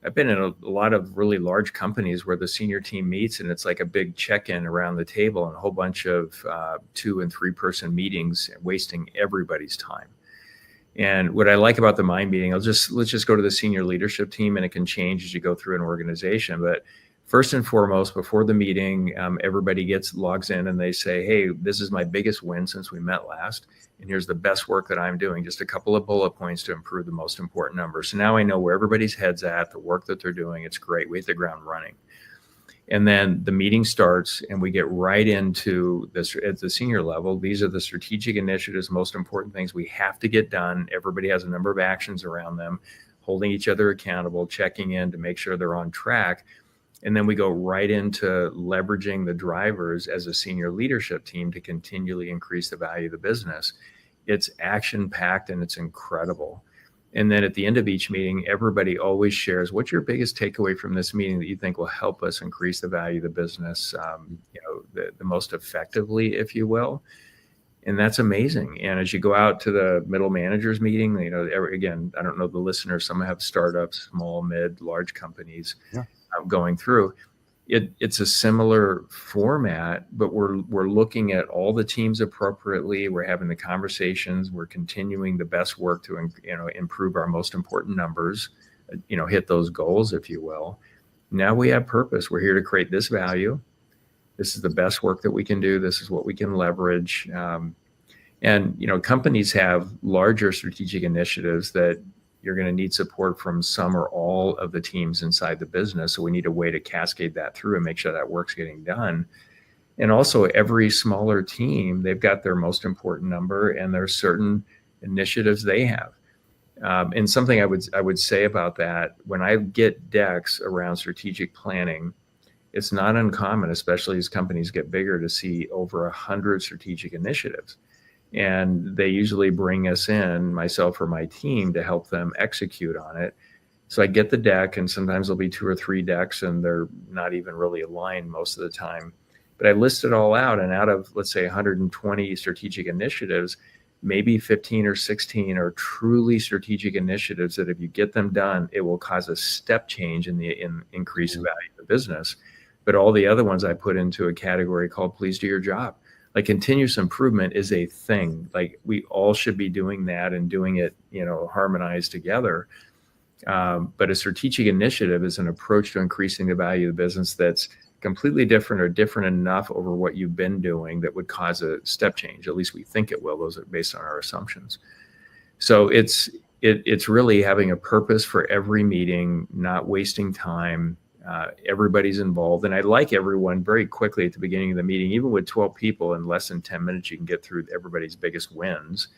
I've been in a lot of really large companies where the senior team meets and it's like a big check-in around the table and a whole bunch of 2 and 3 person meetings, wasting everybody's time. And what I like about the mind meeting, let's just go to the senior leadership team, and it can change as you go through an organization. But first and foremost, before the meeting, everybody logs in and they say, hey, this is my biggest win since we met last. And here's the best work that I'm doing. Just a couple of bullet points to improve the most important numbers. So now I know where everybody's head's at, the work that they're doing. It's great. We hit the ground running. And then the meeting starts and we get right into this at the senior level. These are the strategic initiatives, most important things we have to get done. Everybody has a number of actions around them, holding each other accountable, checking in to make sure they're on track. And then we go right into leveraging the drivers as a senior leadership team to continually increase the value of the business. It's action-packed and it's incredible. And then at the end of each meeting, everybody always shares, what's your biggest takeaway from this meeting that you think will help us increase the value of the business, the most effectively, if you will. And that's amazing. And as you go out to the middle managers meeting, again, I don't know the listeners, some have startups, small, mid, large companies. Yeah. Going through it's a similar format, but we're looking at all the teams appropriately. We're having the conversations, we're continuing the best work to improve our most important numbers, hit those goals, if you will. Now we have purpose. We're here to create this value. This is the best work that we can do. This is what we can leverage. And companies have larger strategic initiatives that you're going to need support from some or all of the teams inside the business. So we need a way to cascade that through and make sure that work's getting done. And also every smaller team, they've got their most important number and there's certain initiatives they have. And something I would say about that, when I get decks around strategic planning, it's not uncommon, especially as companies get bigger, to see over 100 strategic initiatives. And they usually bring us in, myself or my team, to help them execute on it. So I get the deck, and sometimes there'll be 2 or 3 decks, and they're not even really aligned most of the time. But I list it all out, and out of, let's say, 120 strategic initiatives, maybe 15 or 16 are truly strategic initiatives that if you get them done, it will cause a step change in the increase of value of the business. But all the other ones I put into a category called please do your job. Like continuous improvement is a thing. Like we all should be doing that and doing it, harmonized together. But a strategic initiative is an approach to increasing the value of the business that's completely different or different enough over what you've been doing that would cause a step change. At least we think it will. Those are based on our assumptions. So it's really having a purpose for every meeting, not wasting time. Everybody's involved. And I like everyone very quickly at the beginning of the meeting, even with 12 people, in less than 10 minutes, you can get through everybody's biggest wins.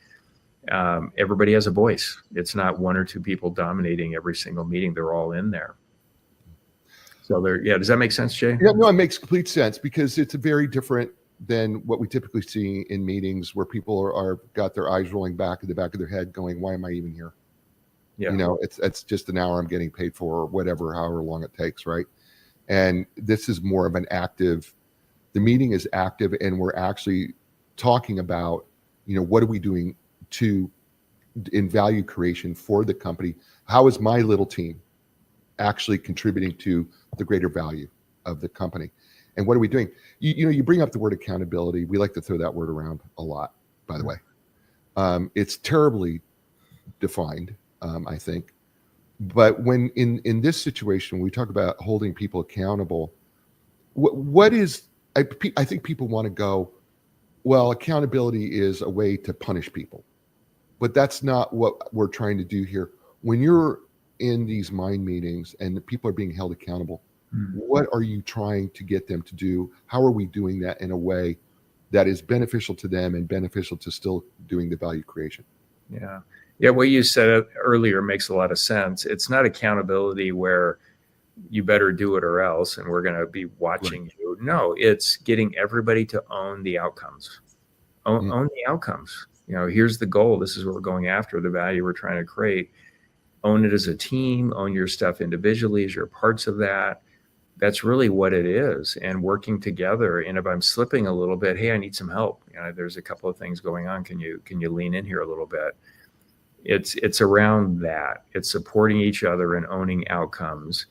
Everybody has a voice. It's not 1 or 2 people dominating every single meeting. They're all in there. So does that make sense, Jay? Yeah, no, it makes complete sense because it's very different than what we typically see in meetings where people are got their eyes rolling back in the back of their head going, why am I even here? Yeah. It's just an hour I'm getting paid for, or whatever, however long it takes, right? And this is more of an active, the meeting is active, and we're actually talking about, what are we doing in value creation for the company? How is my little team actually contributing to the greater value of the company? And what are we doing? You bring up the word accountability. We like to throw that word around a lot, by the way. It's terribly defined. I think. But when in this situation, we talk about holding people accountable, what is, I think people want to go, well, accountability is a way to punish people. But that's not what we're trying to do here. When you're in these mind meetings and people are being held accountable, what are you trying to get them to do? How are we doing that in a way that is beneficial to them and beneficial to still doing the value creation? Yeah, what you said earlier makes a lot of sense. It's not accountability where you better do it or else, and we're going to be watching you. No, it's getting everybody to own the outcomes. Own the outcomes. Here's the goal. This is what we're going after, the value we're trying to create. Own it as a team. Own your stuff individually as you're parts of that. That's really what it is, and working together. And if I'm slipping a little bit, hey, I need some help. There's a couple of things going on. Can you lean in here a little bit? It's around that. It's supporting each other and owning outcomes,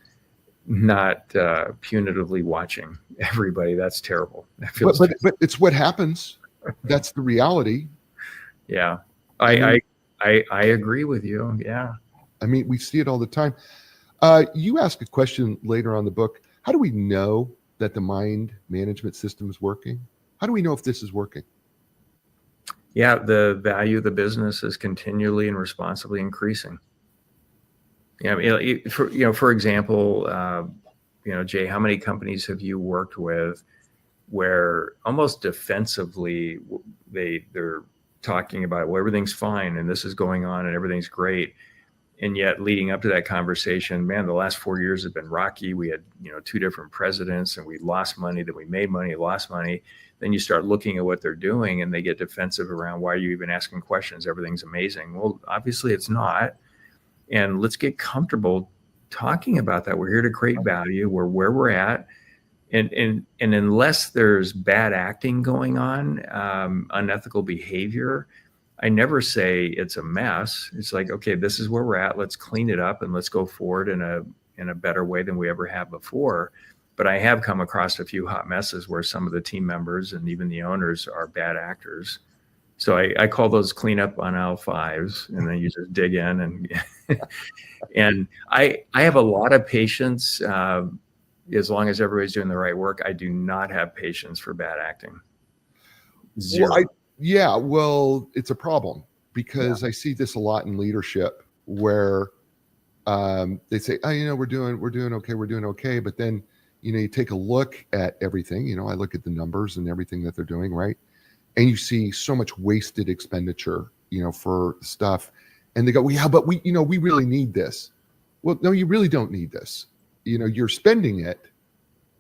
not punitively watching everybody. That's terrible. But it's what happens. That's the reality. Yeah, I agree with you. Yeah, I mean, we see it all the time. You ask a question later on in the book. How do we know that the mind management system is working? How do we know if this is working? Yeah, the value of the business is continually and responsibly increasing. Yeah, for example, Jay, how many companies have you worked with where almost defensively they're talking about, well, everything's fine and this is going on and everything's great, and yet leading up to that conversation, man, the last 4 years have been rocky. We had 2 different presidents, and we lost money, then we made money, lost money. Then you start looking at what they're doing and they get defensive around, why are you even asking questions? Everything's amazing. Well, obviously it's not. And let's get comfortable talking about that. We're here to create value. We're where we're at. And unless there's bad acting going on, unethical behavior, I never say it's a mess. It's like, okay, this is where we're at. Let's clean it up and let's go forward in a better way than we ever have before. But I have come across a few hot messes where some of the team members and even the owners are bad actors. So I call those cleanup on aisle 5s, and then you just dig in and I have a lot of patience. As long as everybody's doing the right work, I do not have patience for bad acting. Zero. Well, it's a problem because I see this a lot in leadership where they say, oh, we're doing okay. But then, you take a look at everything, I look at the numbers and everything that they're doing, right? And you see so much wasted expenditure, for stuff. And they go, well, yeah, but we really need this. Well, no, you really don't need this. You're spending it,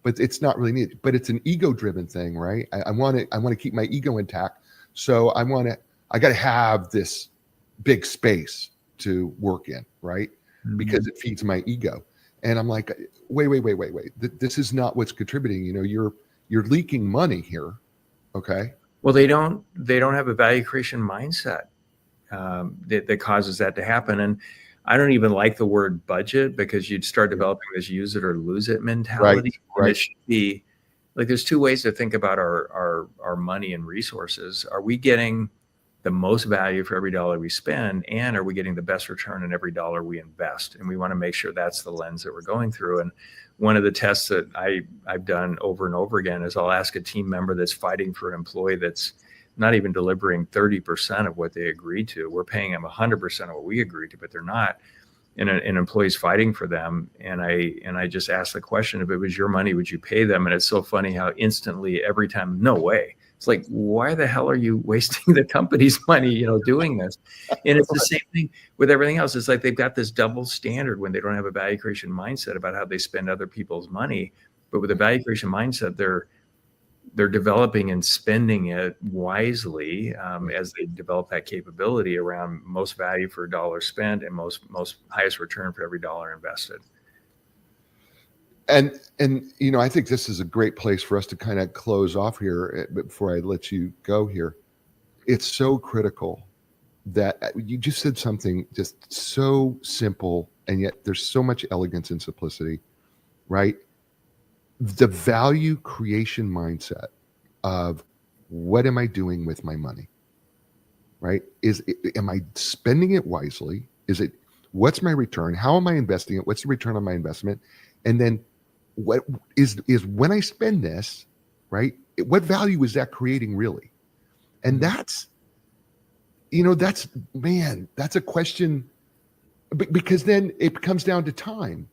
but it's not really needed. But it's an ego-driven thing, right? I want to keep my ego intact. So I got to have this big space to work in, right? Mm-hmm. Because it feeds my ego. And I'm like, wait. This is not what's contributing. You're leaking money here. Okay. Well, they don't have a value creation mindset that causes that to happen. And I don't even like the word budget, because you'd start developing this use it or lose it mentality. Right. It should be like, there's 2 ways to think about our money and resources. Are we getting the most value for every dollar we spend, and are we getting the best return on every dollar we invest? And we want to make sure that's the lens that we're going through. And one of the tests that I've done over and over again is I'll ask a team member that's fighting for an employee that's not even delivering 30% of what they agreed to. We're paying them 100% of what we agreed to, but they're not. And an employee's fighting for them. And I just asked the question, if it was your money, would you pay them? And it's so funny how instantly every time, no way. It's like, why the hell are you wasting the company's money, doing this? And it's the same thing with everything else. It's like they've got this double standard when they don't have a value creation mindset about how they spend other people's money. But with a value creation mindset, they're developing and spending it wisely as they develop that capability around most value for a dollar spent and most highest return for every dollar invested. And I think this is a great place for us to kind of close off here before I let you go here. It's so critical that you just said something just so simple, and yet there's so much elegance and simplicity, right? The value creation mindset of what am I doing with my money, right? Am I spending it wisely? What's my return? How am I investing it? What's the return on my investment? And then what is when I spend this, right? What value is that creating really? And that's a question, because then it comes down to time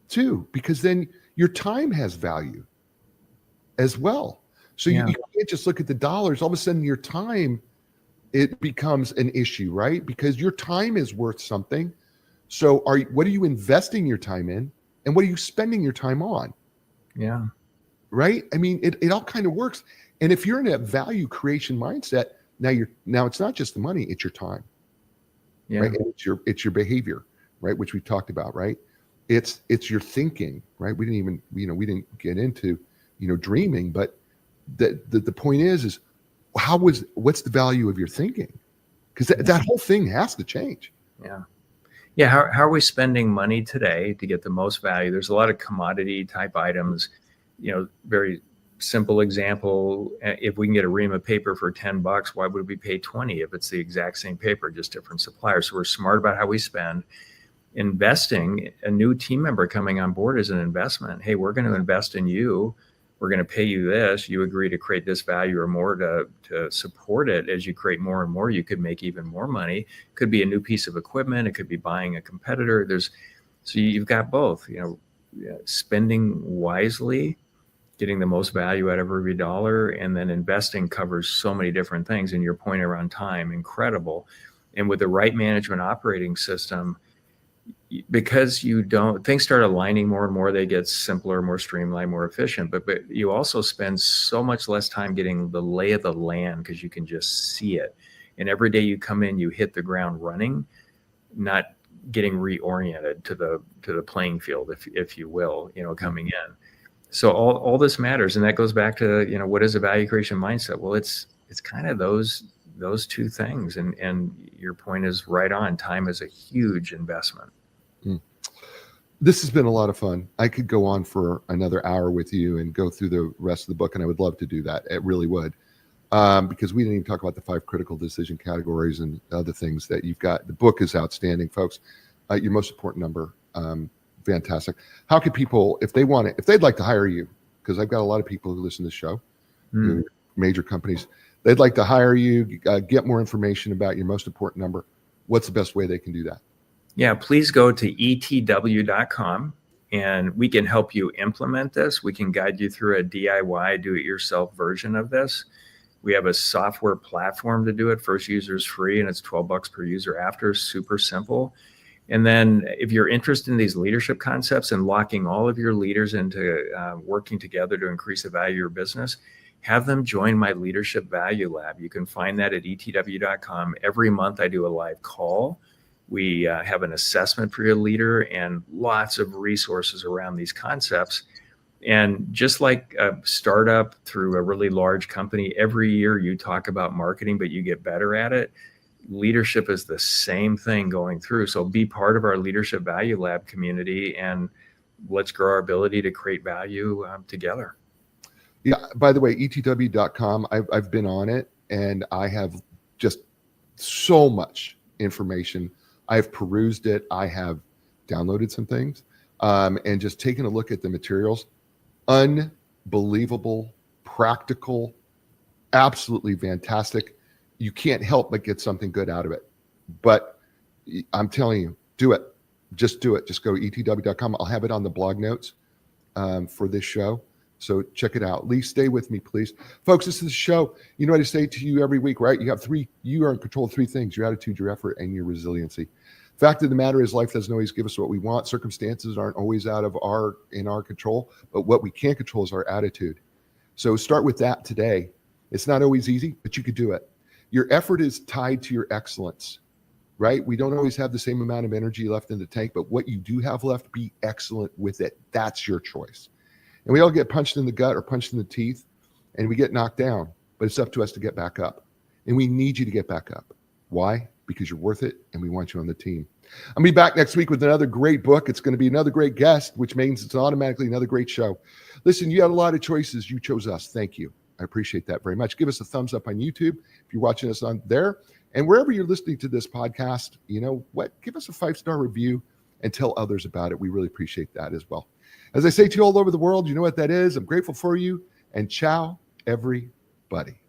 too, because then your time has value as well. So you can't just look at the dollars. All of a sudden your time, it becomes an issue, right? Because your time is worth something. So what are you investing your time in, and what are you spending your time on? Yeah. Right? I mean, it all kind of works. And if you're in a value creation mindset, now it's not just the money, it's your time. Yeah. Right? And it's your behavior, right? Which we talked about, right? It's your thinking, right? We didn't get into, dreaming, but the point is what's the value of your thinking? Because that whole thing has to change. Yeah. Yeah. How are we spending money today to get the most value? There's a lot of commodity type items, very simple example. If we can get a ream of paper for $10, why would we pay 20 if it's the exact same paper, just different suppliers? So we're smart about how we spend. investing, a new team member coming on board is an investment. Hey, we're going to invest in you. We're going to pay you this. You agree to create this value or more to support it. As you create more and more, you could make even more money. Could be a new piece of equipment. It could be buying a competitor. So you've got both, spending wisely, getting the most value out of every dollar, and then investing covers so many different things. And your point around time, incredible. And with the right management operating system, because things start aligning more and more, they get simpler, more streamlined, more efficient, but you also spend so much less time getting the lay of the land because you can just see it. And every day you come in, you hit the ground running, not getting reoriented to the playing field, if you will, coming in. So all this matters. And that goes back to, what is a value creation mindset? Well, it's kind of those two things. And your point is right on. Time is a huge investment. This has been a lot of fun. I could go on for another hour with you and go through the rest of the book, and I would love to do that. It really would. Because we didn't even talk about the 5 critical decision categories and other things that you've got. The book is outstanding, folks. Your most important number. Fantastic. How can people, if they'd like to hire you, because I've got a lot of people who listen to the show, major companies, they'd like to hire you, get more information about your most important number. What's the best way they can do that? Yeah, please go to etw.com and we can help you implement this. We can guide you through a DIY, do-it-yourself version of this. We have a software platform to do it. First user is free and it's $12 per user after, super simple. And then if you're interested in these leadership concepts and locking all of your leaders into working together to increase the value of your business, have them join my Leadership Value Lab. You can find that at etw.com. Every month I do a live call. We have an assessment for your leader and lots of resources around these concepts. And just like a startup through a really large company, every year you talk about marketing, but you get better at it. Leadership is the same thing going through. So be part of our Leadership Value Lab community and let's grow our ability to create value together. Yeah, by the way, etw.com, I've been on it and I have just so much information. I've perused it. I have downloaded some things and just taken a look at the materials. Unbelievable, practical, absolutely fantastic. You can't help but get something good out of it. But I'm telling you, do it. Just do it. Just go to etw.com. I'll have it on the blog notes for this show. So check it out. Lee, stay with me, please. Folks, this is the show. You know what I say to you every week, right? You are in control of 3 things: your attitude, your effort, and your resiliency. Fact of the matter is life doesn't always give us what we want. Circumstances aren't always in our control, but what we can control is our attitude. So start with that today. It's not always easy, but you could do it. Your effort is tied to your excellence, right? We don't always have the same amount of energy left in the tank, but what you do have left, be excellent with it. That's your choice. And we all get punched in the gut or punched in the teeth and we get knocked down, but it's up to us to get back up. And we need you to get back up. Why? Because you're worth it and we want you on the team. I'll be back next week with another great book. It's going to be another great guest, which means it's automatically another great show. Listen, you had a lot of choices. You chose us. Thank you. I appreciate that very much. Give us a thumbs up on YouTube if you're watching us on there. And wherever you're listening to this podcast, you know what? Give us a 5-star review and tell others about it. We really appreciate that as well. As I say to you all over the world, you know what that is. I'm grateful for you. And ciao, everybody.